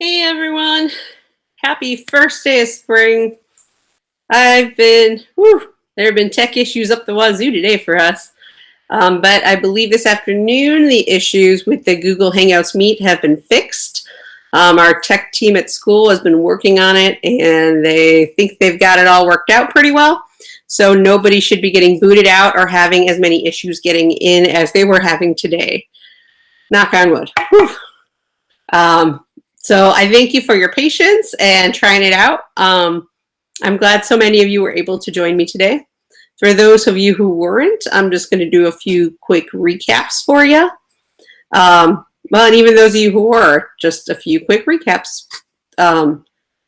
Hey everyone, happy first day of spring. There have been tech issues up the wazoo today for us. But I believe this afternoon the issues with the Google Hangouts Meet have been fixed. Our tech team at school has been working on it and they think they've got it all worked out pretty well. So nobody should be getting booted out or having as many issues getting in as they were having today. Knock on wood. So I thank you for your patience and trying it out. I'm glad so many of you were able to join me today. For those of you who weren't, I'm just going to do a few quick recaps for you. Well, and even those of you who were, just a few quick recaps.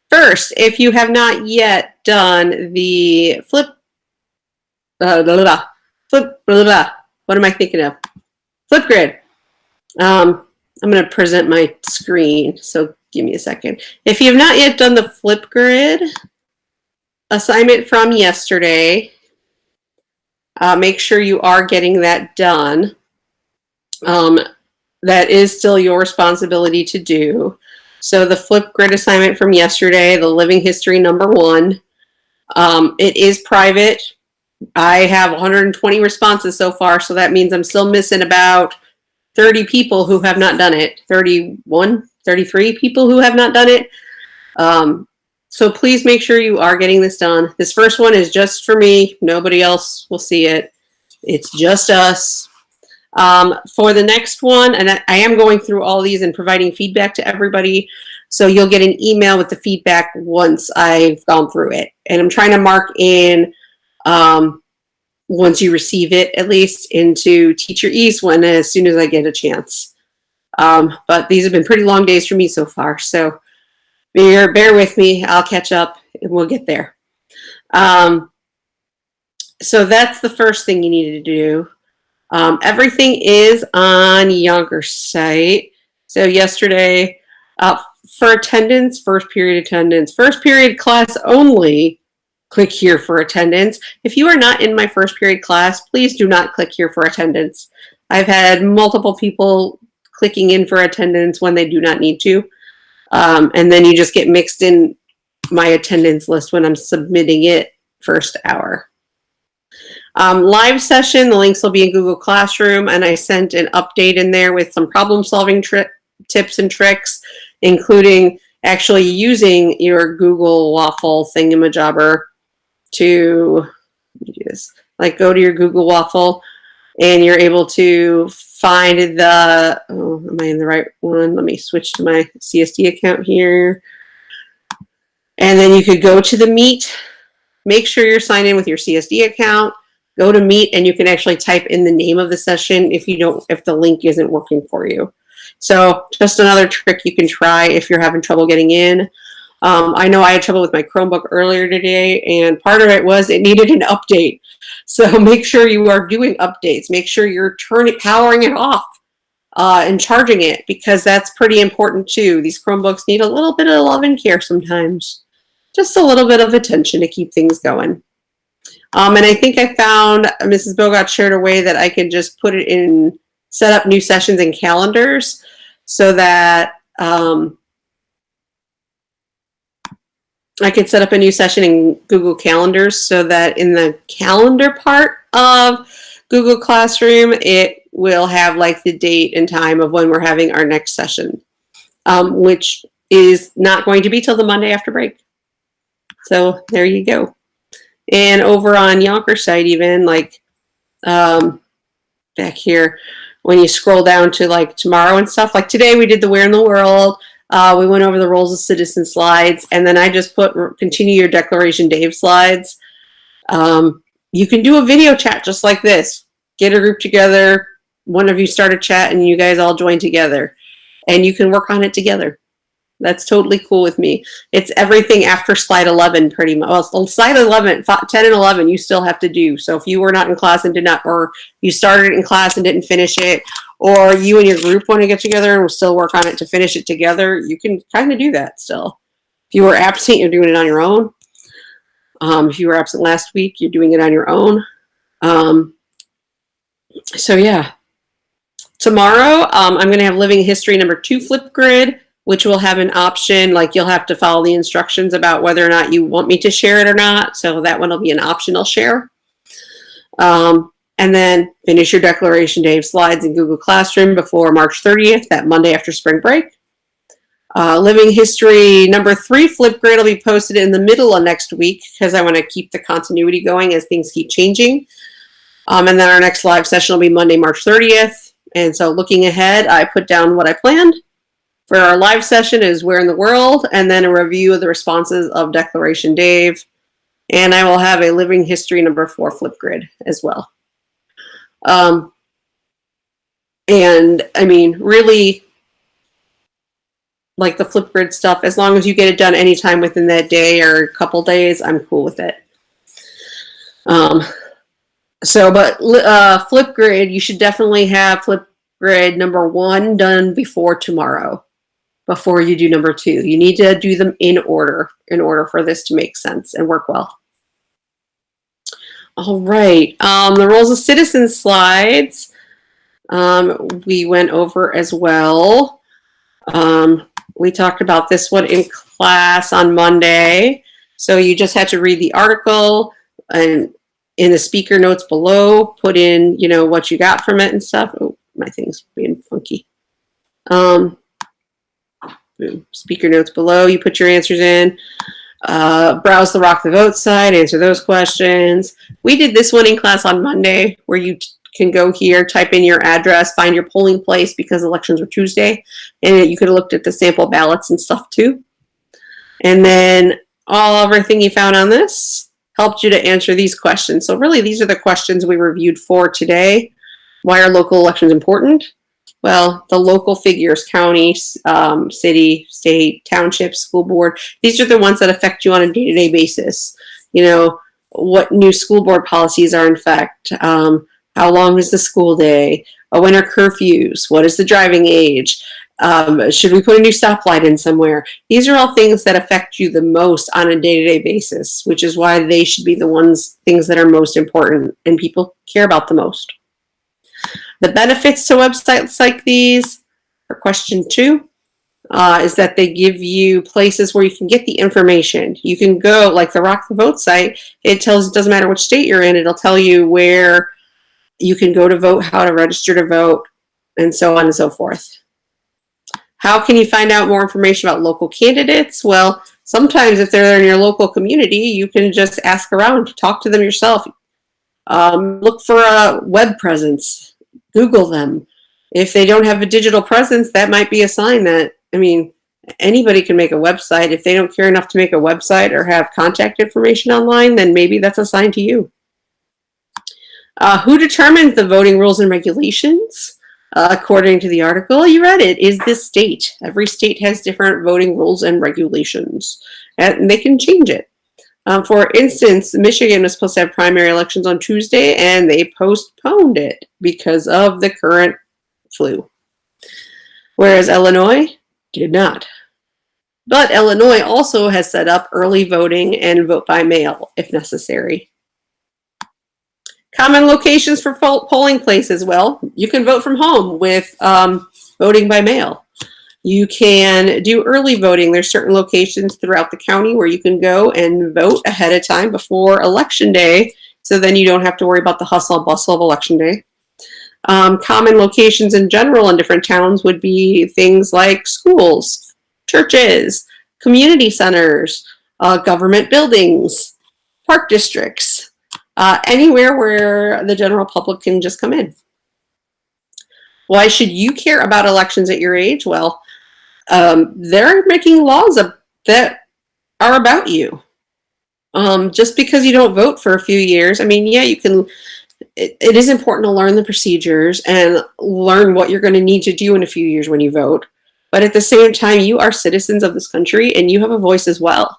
First, if you have not yet done the what am I thinking of? Flipgrid. I'm going to present my screen, so give me a second. If you have not yet done the Flipgrid assignment from yesterday, make sure you are getting that done. That is still your responsibility to do. So the Flipgrid assignment from yesterday, the living history number 1, it is private. I have 120 responses so far, so that means I'm still missing about 30 people who have not done it, 31, 33 people who have not done it. So please make sure you are getting this done. This first one is just for me. Nobody else will see it. It's just us. For the next one, and I am going through all these and providing feedback to everybody. So you'll get an email with the feedback once I've gone through it. And I'm trying to mark in once you receive it, at least into Teacher East one as soon as I get a chance. But these have been pretty long days for me so far, so bear with me. I'll catch up and we'll get there. So that's the first thing you need to do. Everything is on Yonker's site. So yesterday, for attendance, first period class only, click here for attendance. If you are not in my first period class, please do not click here for attendance. I've had multiple people clicking in for attendance when they do not need to. And then you just get mixed in my attendance list when I'm submitting it first hour. Live session, the links will be in Google Classroom, and I sent an update in there with some problem solving tips and tricks, including actually using your Google Waffle thingamajobber to do this. Like go to your Google Waffle and you're able to find the, am I in the right one? Let me switch to my CSD account here. And then you could go to the Meet, make sure you're signed in with your CSD account, go to Meet, and you can actually type in the name of the session if the link isn't working for you. So just another trick you can try if you're having trouble getting in. I know I had trouble with my Chromebook earlier today, and part of it was it needed an update. So make sure you are doing updates. Make sure you're powering it off and charging it, because that's pretty important too. These Chromebooks need a little bit of love and care sometimes. Just a little bit of attention to keep things going. And I think I found, Mrs. Bogot shared a way that I can just put it in, set up new sessions in calendars so that I could set up a new session in Google Calendars so that in the calendar part of Google Classroom, it will have like the date and time of when we're having our next session, which is not going to be till the Monday after break. So there you go. And over on Yonker's site, even like back here, when you scroll down to like tomorrow and stuff, like today we did the Where in the World. We went over the roles of citizen slides, and then I just put continue your Declaration Dave slides. You can do a video chat just like this. Get a group together, one of you start a chat, and you guys all join together. And you can work on it together. That's totally cool with me. It's everything after slide 11 pretty much. Well, slide 11, 10 and 11 you still have to do. So if you were not in class and did not, or you started in class and didn't finish it, or you and your group want to get together and we'll still work on it to finish it together, you can kind of do that still. If you were absent, you're doing it on your own. If you were absent last week, you're doing it on your own. So yeah. Tomorrow, I'm going to have Living History number 2 Flipgrid. which will have an option, like you'll have to follow the instructions about whether or not you want me to share it or not. So that one will be an optional share. And then finish your Declaration Day slides in Google Classroom before March 30th, that Monday after spring break. Living History number 3 Flipgrid will be posted in the middle of next week because I want to keep the continuity going as things keep changing. And then our next live session will be Monday, March 30th. And so looking ahead, I put down what I planned. For our live session is Where in the World, and then a review of the responses of Declaration Dave. And I will have a Living History number 4 Flipgrid as well. And I mean, really, like the Flipgrid stuff, as long as you get it done anytime within that day or a couple days, I'm cool with it. But Flipgrid, you should definitely have Flipgrid number 1 done before tomorrow, before you do number 2. You need to do them in order for this to make sense and work well. All right, the roles of citizen slides we went over as well. We talked about this one in class on Monday. So you just had to read the article and in the speaker notes below, put in, what you got from it and stuff. Oh, my thing's being funky. Speaker notes below, you put your answers in. Browse the Rock the Vote site, answer those questions. We did this one in class on Monday where you can go here, type in your address, find your polling place because elections were Tuesday, and you could have looked at the sample ballots and stuff too. And then everything you found on this helped you to answer these questions. So really, these are the questions we reviewed for today. Why are local elections important? Well, the local figures, county, city, state, township, school board, these are the ones that affect you on a day-to-day basis. What new school board policies are in effect? How long is the school day? When are curfews? What is the driving age? Should we put a new stoplight in somewhere? These are all things that affect you the most on a day-to-day basis, which is why they should be the things that are most important and people care about the most. The benefits to websites like these, for question 2, is that they give you places where you can get the information. You can go, like the Rock the Vote site, it doesn't matter which state you're in, it'll tell you where you can go to vote, how to register to vote, and so on and so forth. How can you find out more information about local candidates? Well, sometimes if they're in your local community, you can just ask around, talk to them yourself. Look for a web presence. Google them. If they don't have a digital presence, that might be a sign that, anybody can make a website. If they don't care enough to make a website or have contact information online, then maybe that's a sign to you. Who determines the voting rules and regulations? According to the article, you read it, is the state. Every state has different voting rules and regulations, and they can change it. For instance, Michigan was supposed to have primary elections on Tuesday, and they postponed it because of the current flu, whereas Illinois did not. But Illinois also has set up early voting and vote by mail if necessary. Common locations for polling places. Well, you can vote from home with voting by mail. You can do early voting. There's certain locations throughout the county where you can go and vote ahead of time before Election Day, so then you don't have to worry about the hustle and bustle of Election Day. Common locations in general in different towns would be things like schools, churches, community centers, government buildings, park districts, anywhere where the general public can just come in. Why should you care about elections at your age? Well, they're making laws that are about you. Just because you don't vote for a few years, yeah, you can. It is important to learn the procedures and learn what you're going to need to do in a few years when you vote. But at the same time, you are citizens of this country and you have a voice as well.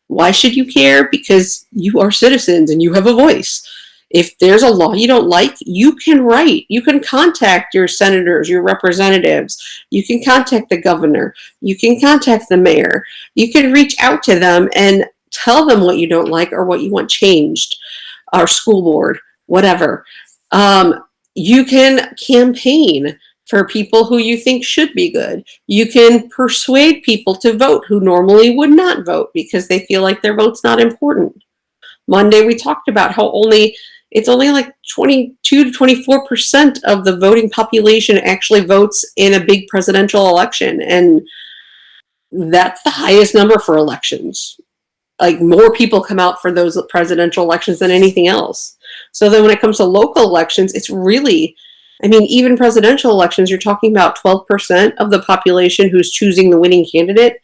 Why should you care? Because you are citizens and you have a voice. If there's a law you don't like, you can write. You can contact your senators, your representatives. You can contact the governor. You can contact the mayor. You can reach out to them and tell them what you don't like or what you want changed, our school board, whatever. You can campaign for people who you think should be good. You can persuade people to vote who normally would not vote because they feel like their vote's not important. Monday, we talked about how it's only like 22 to 24% of the voting population actually votes in a big presidential election. And that's the highest number for elections. Like, more people come out for those presidential elections than anything else. So then when it comes to local elections, it's really, I mean, even presidential elections, you're talking about 12% of the population who's choosing the winning candidate.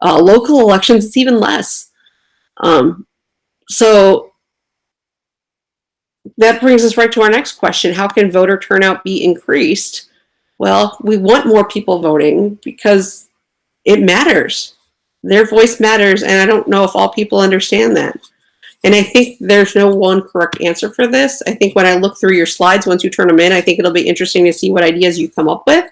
Local elections, it's even less. So that brings us right to our next question. How can voter turnout be increased? Well, we want more people voting because it matters. Their voice matters, and I don't know if all people understand that. And I think there's no one correct answer for this. I think when I look through your slides, once you turn them in, I think it'll be interesting to see what ideas you come up with.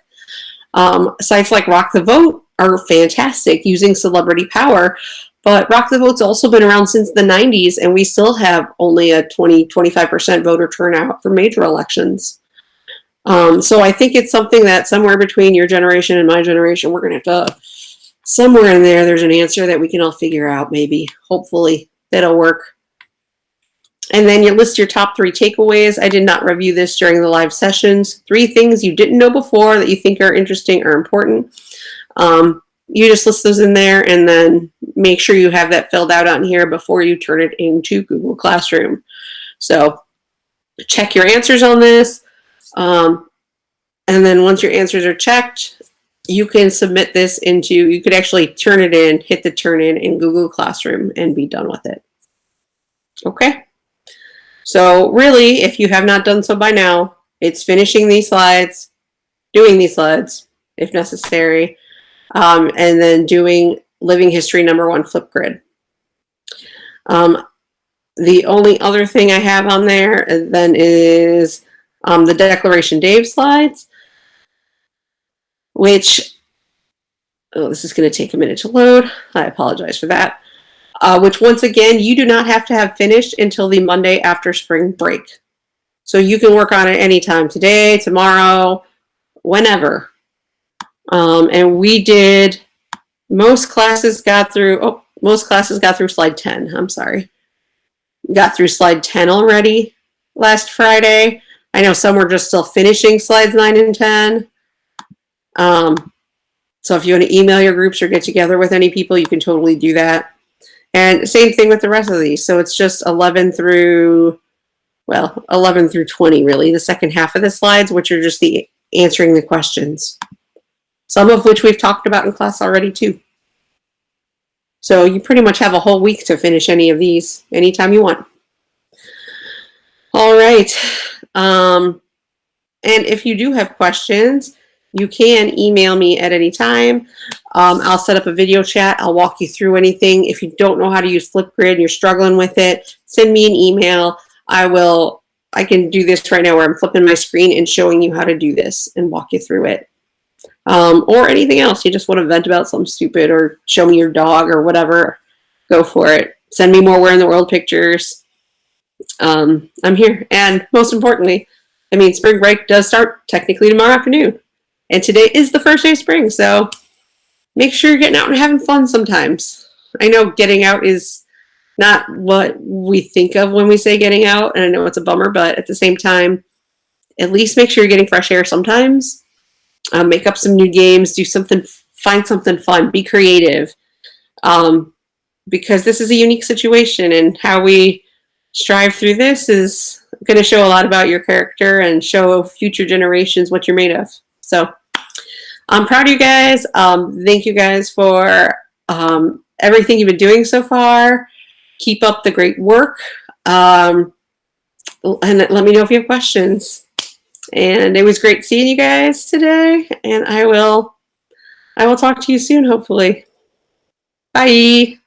Sites like Rock the Vote are fantastic using celebrity power, but Rock the Vote's also been around since the 90s, and we still have only a 25% voter turnout for major elections. So I think it's something that somewhere between your generation and my generation, we're going to have to, somewhere in there's an answer that we can all figure out, maybe. Hopefully that'll work. And then you list your top 3 takeaways. I did not review this during the live sessions. 3 things you didn't know before that you think are interesting or important. You just list those in there and then make sure you have that filled out on here before you turn it into Google Classroom. So check your answers on this. And then once your answers are checked, you can submit this into, you could actually turn it in, hit the turn in Google Classroom and be done with it. Okay. So really, if you have not done so by now, it's finishing these slides, doing these slides if necessary, and then doing Living History #1 Flipgrid. The only other thing I have on there then is the Declaration Dave slides, which, this is going to take a minute to load. I apologize for that. Which, once again, you do not have to have finished until the Monday after spring break. So you can work on it anytime, today, tomorrow, whenever. And we did, most classes got through slide 10. I'm sorry. Got through slide 10 already last Friday. I know some were just still finishing slides 9 and 10. So if you want to email your groups or get together with any people, you can totally do that. And same thing with the rest of these. So it's just 11 through 20, really, the second half of the slides, which are just the answering the questions. Some of which we've talked about in class already too. So you pretty much have a whole week to finish any of these anytime you want. All right. And if you do have questions, you can email me at any time. I'll set up a video chat. I'll walk you through anything. If you don't know how to use Flipgrid and you're struggling with it, send me an email. I can do this right now where I'm flipping my screen and showing you how to do this and walk you through it. Or anything else. You just want to vent about something stupid or show me your dog or whatever, go for it. Send me more Where in the World pictures. I'm here. And most importantly, spring break does start technically tomorrow afternoon. And today is the first day of spring, so make sure you're getting out and having fun sometimes. I know getting out is not what we think of when we say getting out, and I know it's a bummer, but at the same time, at least make sure you're getting fresh air sometimes. Make up some new games, do something, find something fun, be creative. Because this is a unique situation, and how we strive through this is going to show a lot about your character and show future generations what you're made of. So I'm proud of you guys. Thank you guys for everything you've been doing so far. Keep up the great work. And let me know if you have questions. And it was great seeing you guys today. And I will talk to you soon, hopefully. Bye.